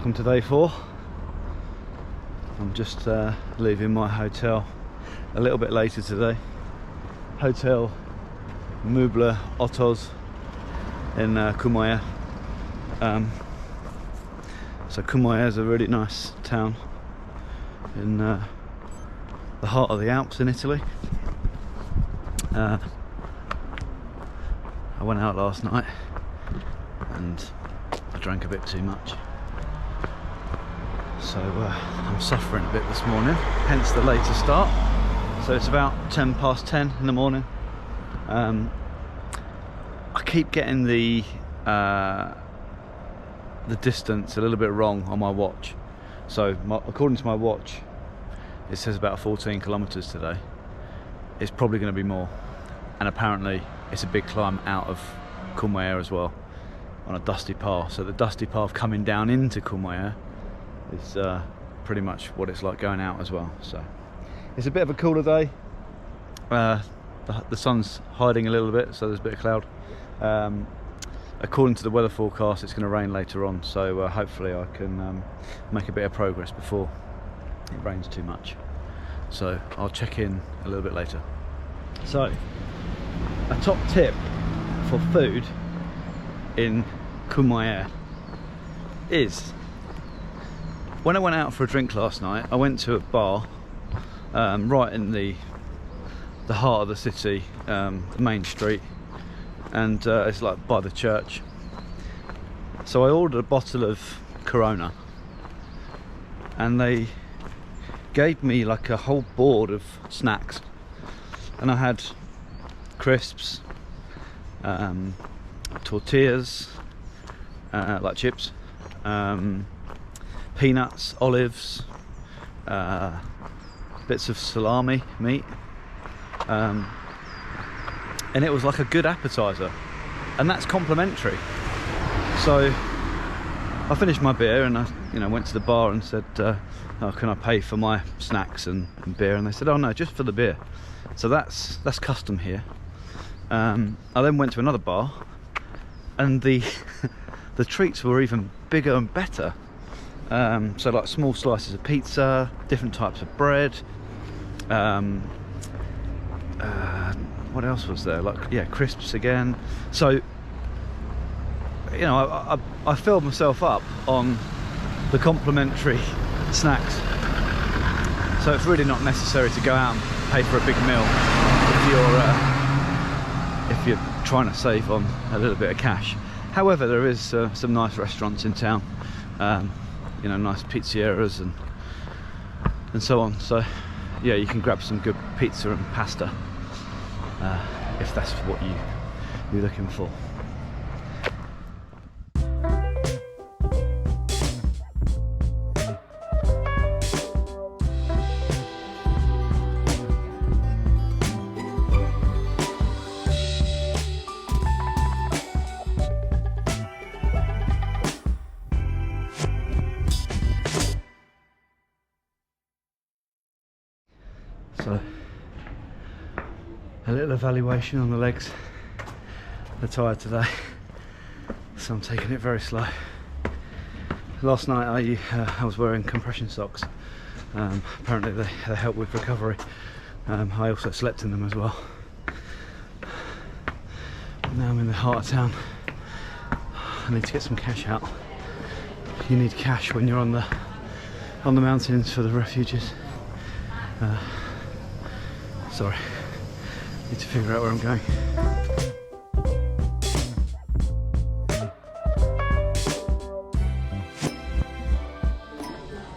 Welcome to day 4. I'm just leaving my hotel a little bit later today. Hotel Meuble Autos in Courmayeur. So Courmayeur is a really nice town in the heart of the Alps in Italy. I went out last night and I drank a bit too much, so I'm suffering a bit this morning, hence the later start. So it's about 10 past 10 in the morning. I keep getting the distance a little bit wrong on my watch. So according to my watch, it says about 14 kilometers today. It's probably going to be more, and apparently it's a big climb out of Courmayeur as well, on a dusty path. So the dusty path coming down into Courmayeur is pretty much what it's like going out as well. So it's a bit of a cooler day. The sun's hiding a little bit, so there's a bit of cloud. According to the weather forecast, it's going to rain later on, so hopefully I can make a bit of progress before it rains too much. So I'll check in a little bit later. So a top tip for food in Courmayeur is, when I went out for a drink last night, I went to a bar right in the heart of the city, the main street, and it's like by the church. So I ordered a bottle of Corona and they gave me like a whole board of snacks, and I had crisps, tortillas, like chips, peanuts, olives, bits of salami meat, and it was like a good appetizer, and that's complimentary. So I finished my beer and I went to the bar and said, oh, can I pay for my snacks and beer? And they said, oh no, just for the beer. So that's custom here. I then went to another bar, and the the treats were even bigger and better. So like small slices of pizza, different types of bread. What else was there? Like, yeah, crisps again. So, you know, I filled myself up on the complimentary snacks. So it's really not necessary to go out and pay for a big meal if you're trying to save on a little bit of cash. However, there is some nice restaurants in town, you know, nice pizzerias and so on. So yeah, you can grab some good pizza and pasta if that's what you're looking for. So a little evaluation on the legs. They're tired today, so I'm taking it very slow. Last night I was wearing compression socks. Apparently they help with recovery. I also slept in them as well. Now I'm in the heart of town. I need to get some cash out. You need cash when you're on the mountains for the refuges. Sorry, need to figure out where I'm going.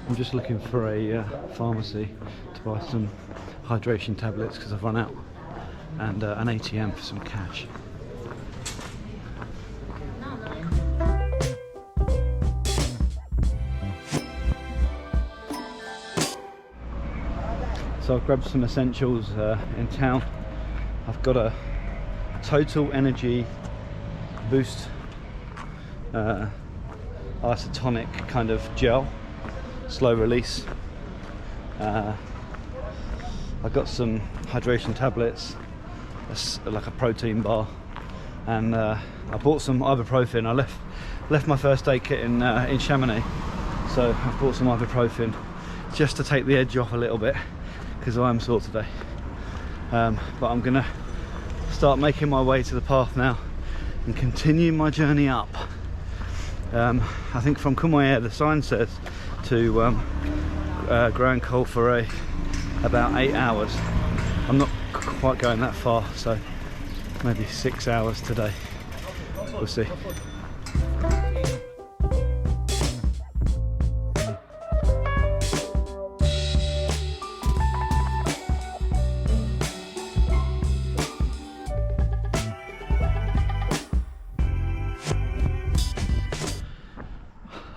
I'm just looking for a pharmacy to buy some hydration tablets because I've run out, and an ATM for some cash. So I've grabbed some essentials in town. I've got a Total Energy Boost isotonic kind of gel, slow release. I've got some hydration tablets, like a protein bar, and I bought some ibuprofen. I left my first aid kit in Chamonix, So I've bought some ibuprofen just to take the edge off a little bit, because I am sore today. But I'm gonna start making my way to the path now and continue my journey up. I think from Courmayeur the sign says to Grand Col Forêt about 8 hours. I'm not quite going that far, so maybe 6 hours today. We'll see.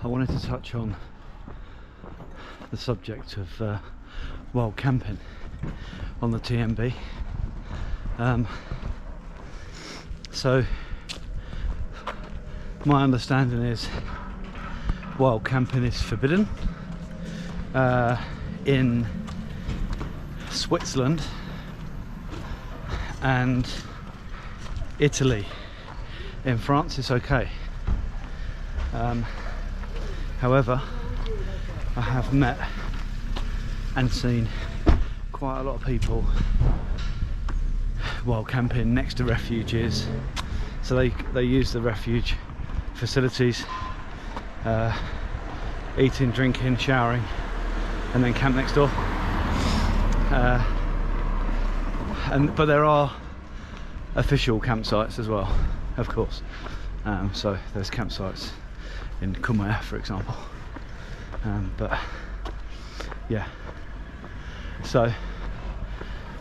I wanted to touch on the subject of wild camping on the TMB. So my understanding is wild camping is forbidden in Switzerland and Italy. In France it's okay. However, I have met and seen quite a lot of people while camping next to refuges, so they use the refuge facilities, eating, drinking, showering, and then camp next door. But there are official campsites as well, of course. So there's campsites in Courmayeur, for example. But yeah, so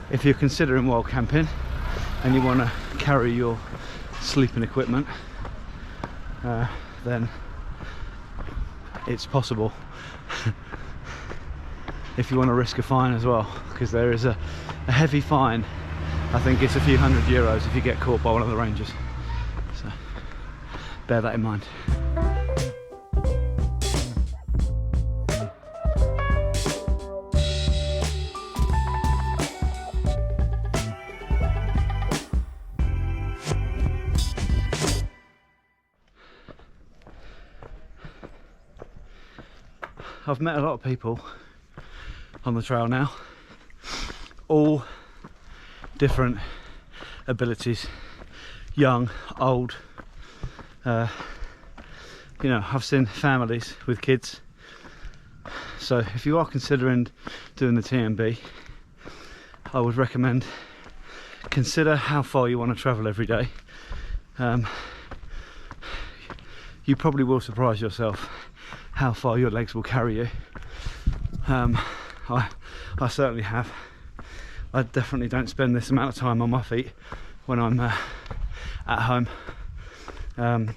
if you're considering wild camping and you want to carry your sleeping equipment, then it's possible. If you want to risk a fine as well, because there is a heavy fine. I think it's a few €100 if you get caught by one of the rangers, so bear that in mind. I've met a lot of people on the trail now, all different abilities, young, old. You know, I've seen families with kids. So if you are considering doing the TMB, I would recommend consider how far you want to travel every day. You probably will surprise yourself how far your legs will carry you. I certainly have. I definitely don't spend this amount of time on my feet when I'm at home. I'm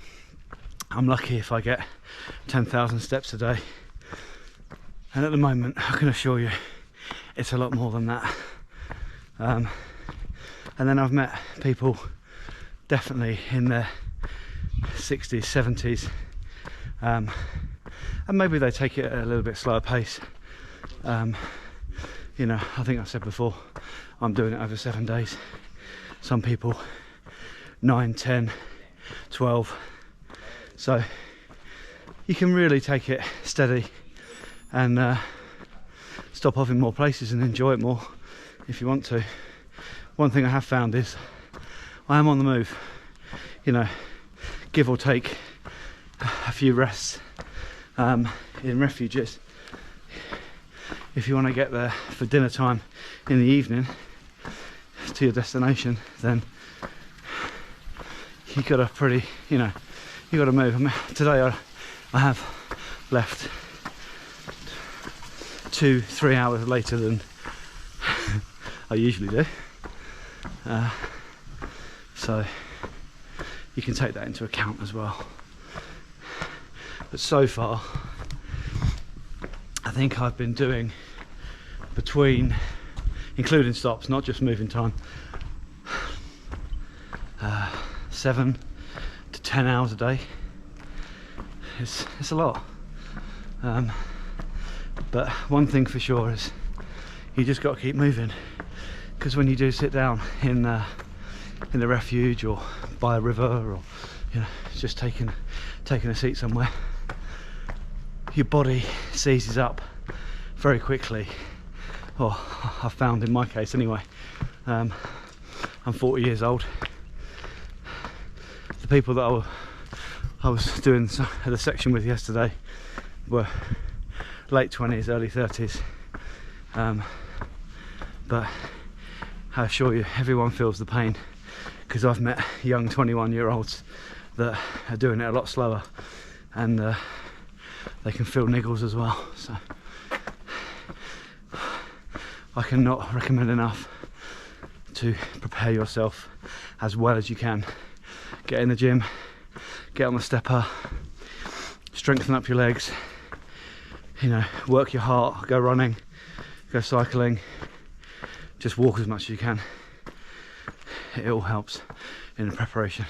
lucky if I get 10,000 steps a day, and at the moment I can assure you it's a lot more than that. And then I've met people definitely in their 60s, 70s, and maybe they take it at a little bit slower pace. You know, I think I said before, I'm doing it over 7 days. Some people 9, 10, 12. So you can really take it steady and stop off in more places and enjoy it more if you want to. One thing I have found is I am on the move, you know, give or take a few rests in refuges. If you want to get there for dinner time in the evening to your destination, then you got to you got to move. I mean, today I have left 2-3 hours later than I usually do. So you can take that into account as well. But so far, I think I've been doing between, including stops, not just moving time, 7 to 10 hours a day. It's a lot. But one thing for sure is you just got to keep moving, because when you do sit down in the refuge or by a river, or just taking a seat somewhere, your body seizes up very quickly. Or I've found in my case anyway. I'm 40 years old. The people that I was doing the section with yesterday were late 20s, early 30s. But I assure you, everyone feels the pain, because I've met young 21-year-olds that are doing it a lot slower, and they can feel niggles as well. So I cannot recommend enough to prepare yourself as well as you can. Get in the gym, get on the stepper, strengthen up your legs, you know, work your heart, go running, go cycling, just walk as much as you can. It all helps in the preparation.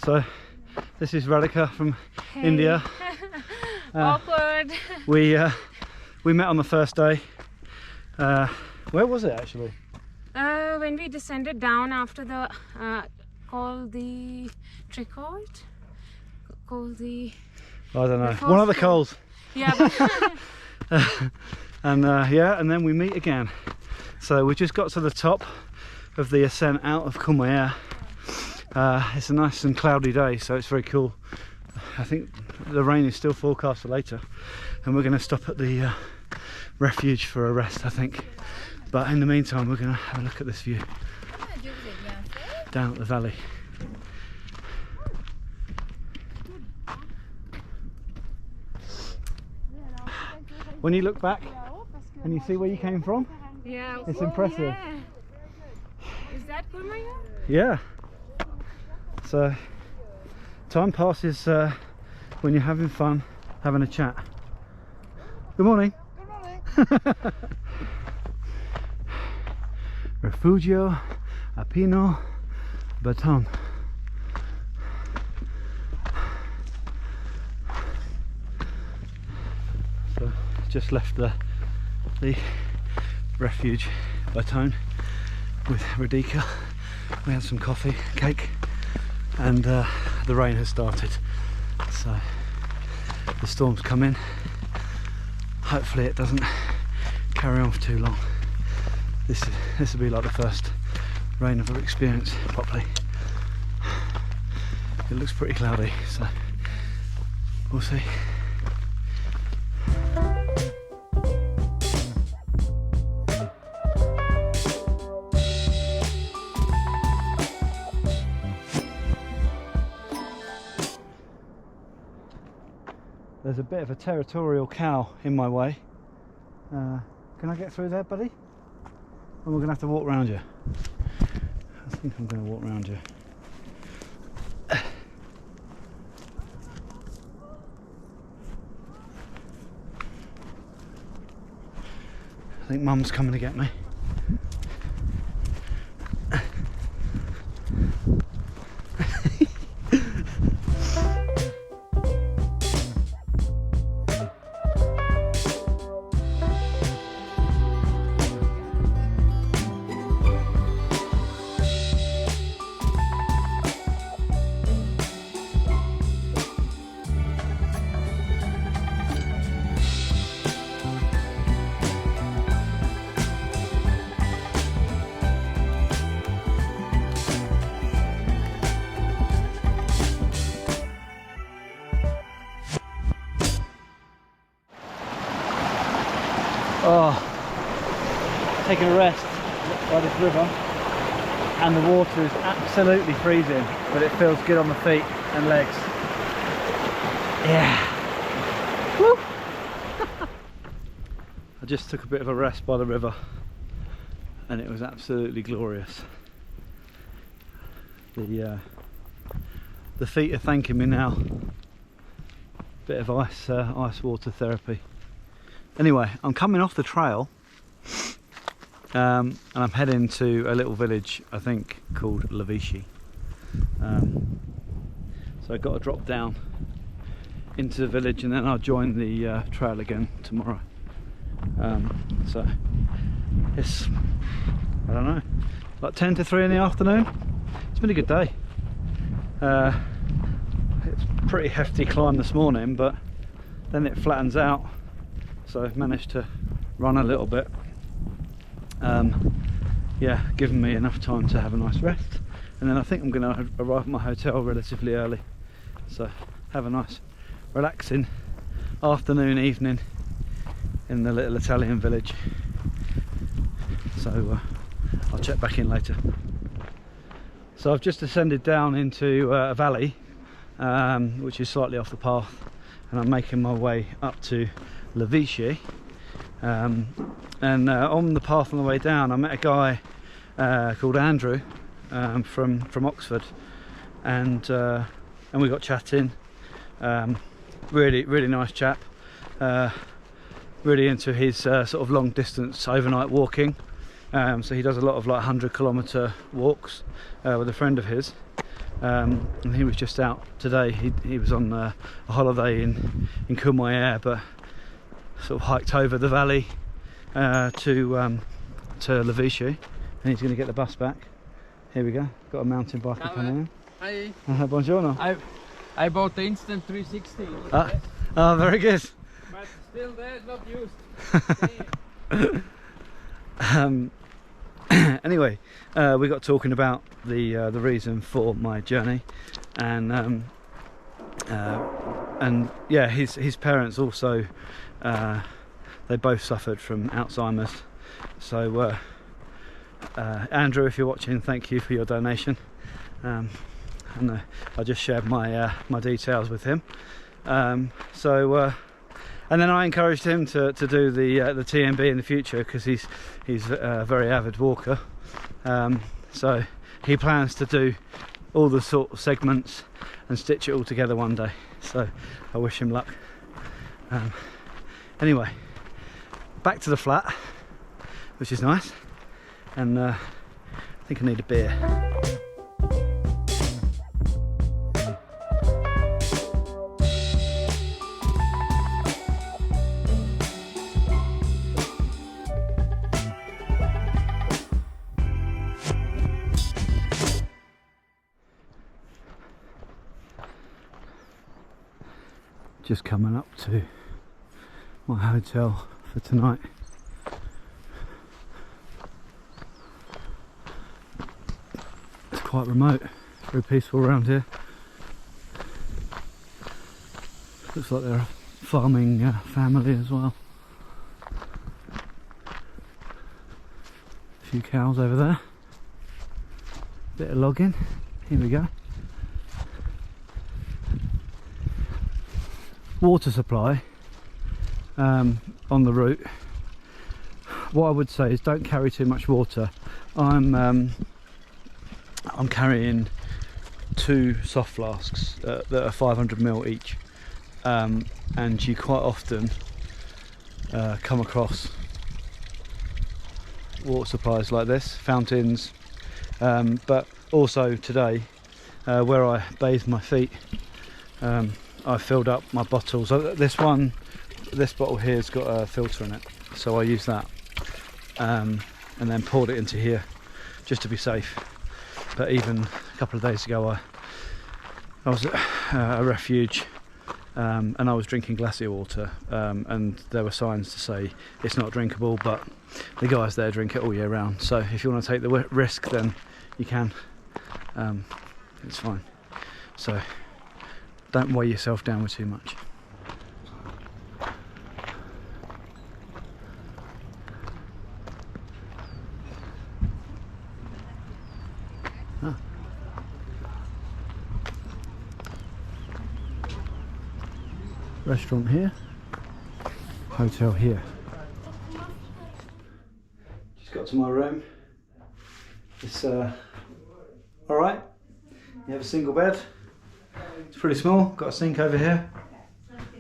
So this is Radhika from India. Awkward. We met on the first day. Where was it actually? When we descended down after the called the Tricort, called the I don't know. One of the coals. Yeah. And yeah, and then we meet again. So we just got to the top of the ascent out of Courmayeur. It's a nice and cloudy day, so it's very cool. I think the rain is still forecast for later, and we're going to stop at the refuge for a rest, I think. But in the meantime, we're going to have a look at this view down at the valley. When you look back and you see where you came from, Yeah. it's impressive. Yeah. Is that Courmayeur? Yeah. So time passes when you're having fun, having a chat. Good morning. Good morning. Refugio Alpino Baton. So just left the refuge Baton with Radhika. We had some coffee, cake, and the rain has started, so the storm's come in. Hopefully it doesn't carry on for too long. This will be like the first rain I've ever experienced properly. It looks pretty cloudy, so we'll see. There's a bit of a territorial cow in my way. Can I get through there, buddy? Or we're going to have to walk around you? I think I'm going to walk around you. I think Mum's coming to get me. taking a rest by this river, and the water is absolutely freezing, but it feels good on the feet and legs. Yeah. Woo. I just took a bit of a rest by the river, and it was absolutely glorious. The feet are thanking me now. Bit of ice water therapy. Anyway, I'm coming off the trail, and I'm heading to a little village, I think, called Lavachey. So I've got to drop down into the village, and then I'll join the trail again tomorrow. So it's, I don't know, like 10 to 3 in the afternoon. It's been a good day. It's a pretty hefty climb this morning, but then it flattens out, so I've managed to run a little bit. Yeah, giving me enough time to have a nice rest, and then I think I'm going to arrive at my hotel relatively early, so have a nice relaxing afternoon, evening in the little Italian village. So I'll check back in later. So I've just ascended down into a valley, which is slightly off the path, and I'm making my way up to Lavachey. And on the path on the way down, I met a guy called Andrew from Oxford, and we got chatting. Really nice chap. Really into his sort of long distance overnight walking. So he does a lot of like 100-kilometre walks with a friend of his. And he was just out today. He was on a holiday in Courmayeur, but sort of hiked over the valley to Lavachey, and he's going to get the bus back. Here we go. Got a mountain biker coming in. Hi. Buongiorno. I bought the Instant 360. Oh, very good. But still there, not used. Anyway, we got talking about the reason for my journey, and yeah, his parents also, they both suffered from Alzheimer's. So Andrew, if you're watching, thank you for your donation. And I just shared my my details with him. And then I encouraged him to do the TMB in the future, because he's a very avid walker. So he plans to do all the sort of segments and stitch it all together one day. So I wish him luck. Anyway, back to the flat, which is nice, and I think I need a beer. Just coming up to my hotel for tonight. It's quite remote, very peaceful around here. Looks like they're a farming family as well. A few cows over there. Bit of logging. Here we go. Water supply on the route. What I would say is don't carry too much water. I'm carrying 2 soft flasks that are 500 ml each, and you quite often come across water supplies like this, fountains, but also today where I bathe my feet, I filled up my bottles. This bottle here's got a filter in it, so I use that, and then poured it into here just to be safe. But even a couple of days ago I was at a refuge, and I was drinking glacier water, and there were signs to say it's not drinkable, but the guys there drink it all year round, so if you want to take the risk, then you can. It's fine, so don't weigh yourself down with too much. Ah. Restaurant here, hotel here. Just got to my room. It's alright. You have a single bed. It's pretty small, got a sink over here.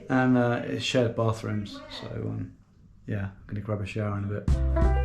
And it's shared bathrooms, so yeah, I'm going to grab a shower in a bit.